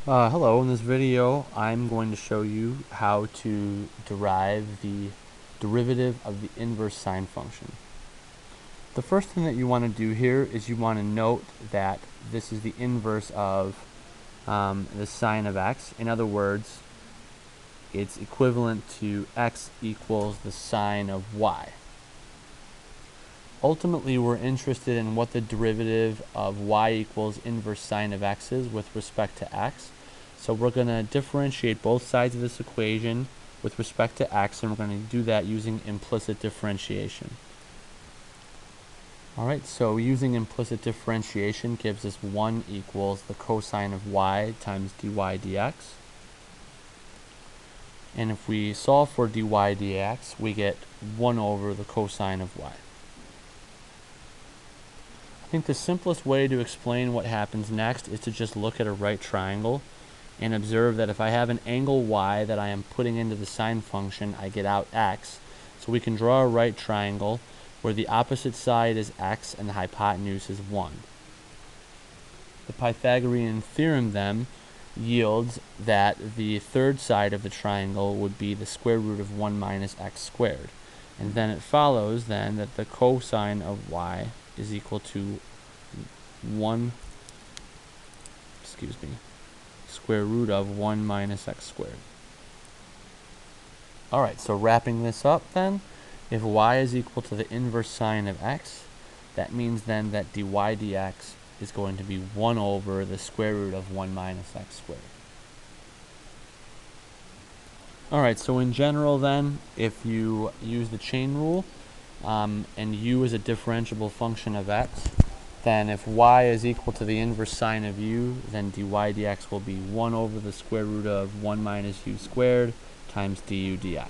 Hello, in this video I'm going to show you how to derive the derivative of the inverse sine function. The first thing that you want to do here is you want to note that this is the inverse of the sine of x. In other words, it's equivalent to x equals the sine of y. Ultimately, we're interested in what the derivative of y equals inverse sine of x is with respect to x. So we're going to differentiate both sides of this equation with respect to x, and we're going to do that using implicit differentiation. Alright, so using implicit differentiation gives us 1 equals the cosine of y times dy dx. And if we solve for dy dx, we get 1 over the cosine of y. I think the simplest way to explain what happens next is to just look at a right triangle and observe that if I have an angle y that I am putting into the sine function, I get out x. So we can draw a right triangle where the opposite side is x and the hypotenuse is 1. The Pythagorean theorem then yields that the third side of the triangle would be the square root of 1 minus x squared. And then it follows then that the cosine of y is equal to square root of 1 minus x squared. Alright, so wrapping this up then, if y is equal to the inverse sine of x, that means then that dy dx is going to be 1 over the square root of 1 minus x squared. Alright, so in general then, if you use the chain rule, and u is a differentiable function of x, then if y is equal to the inverse sine of u, then dy dx will be 1 over the square root of 1 minus u squared times du dx.